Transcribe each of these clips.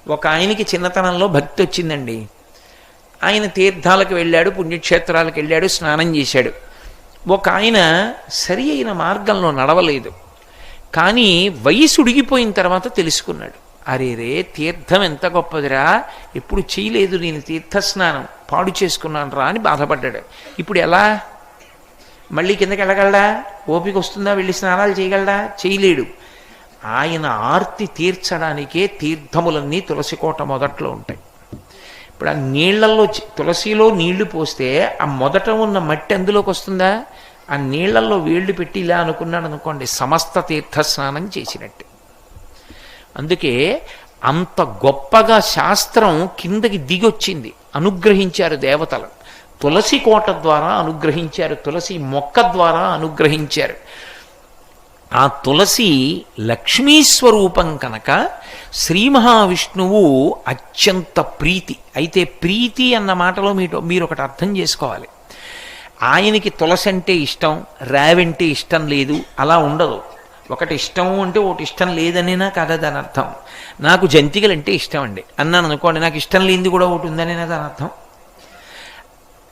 ఒక ఆయనకి చిన్నతనంలో భక్తి వచ్చిందండి. ఆయన తీర్థాలకు వెళ్ళాడు, పుణ్యక్షేత్రాలకు వెళ్ళాడు, స్నానం చేశాడు. ఒక ఆయన సరి అయిన మార్గంలో నడవలేదు. కానీ వయసు ఉడిగిపోయిన తర్వాత తెలుసుకున్నాడు, అరే రే తీర్థం ఎంత గొప్పదిరా, ఎప్పుడు చేయలేదు నేను తీర్థస్నానం, పాడు చేసుకున్నాను రా అని బాధపడ్డాడు. ఇప్పుడు ఎలా మళ్ళీ కిందకి వెళ్ళగలడా? ఓపిక వస్తుందా? వెళ్ళి స్నానాలు చేయగలడా? చేయలేడు. ఆయన ఆర్తి తీర్చడానికే తీర్థములన్నీ తులసి కోట మొదట్లో ఉంటాయి. ఇప్పుడు ఆ నీళ్లలో, తులసిలో నీళ్లు పోస్తే ఆ మొదట ఉన్న మట్టి అందులోకి వస్తుందా? ఆ నీళ్లలో వేళ్లు పెట్టి ఇలా అనుకున్నాడు అనుకోండి, సమస్త తీర్థ స్నానం చేసినట్టు. అందుకే అంత గొప్పగా శాస్త్రం కిందకి దిగొచ్చింది, అనుగ్రహించారు దేవతలు. తులసి కోట ద్వారా అనుగ్రహించారు, తులసి మొక్క ద్వారా అనుగ్రహించారు. ఆ తులసి లక్ష్మీస్వరూపం కనుక శ్రీ మహావిష్ణువు అత్యంత ప్రీతి. అయితే ప్రీతి అన్న మాటలో మీరు ఒకటి అర్థం చేసుకోవాలి. ఆయనకి తులసి అంటే ఇష్టం, రావంటే ఇష్టం లేదు, అలా ఉండదు. ఒకటి ఇష్టం అంటే ఒకటి ఇష్టం లేదనేనా కదా దాని అర్థం. నాకు జంతికలంటే ఇష్టం అండి అన్నాను అనుకోండి, నాకు ఇష్టం లేనిది కూడా ఒకటి ఉందనేనా దాని అర్థం.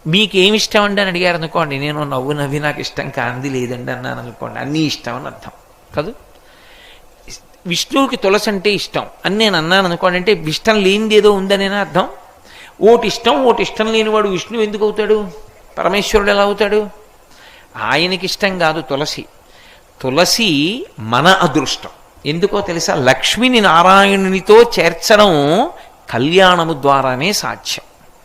మీకేమి ఇష్టం అండి అని అడిగారు అనుకోండి, నేను నవ్వి నాకు ఇష్టం కానిది లేదండి అన్నాను అనుకోండి, అన్నీ ఇష్టం అని అర్థం కాదు. విష్ణువుకి తులసి అంటే ఇష్టం అని నేను అన్నాను అనుకోండి, అంటే ఇష్టం లేనిది ఏదో ఉందనేనా అర్థం. ఓటి ఇష్టం లేనివాడు విష్ణువు ఎందుకు అవుతాడు? పరమేశ్వరుడు ఎలా అవుతాడు? ఆయనకి ఇష్టం కాదు తులసి. తులసి మన అదృష్టం. ఎందుకో తెలుసా? లక్ష్మిని నారాయణునితో చేర్చడం కళ్యాణము ద్వారానే సాధ్యం.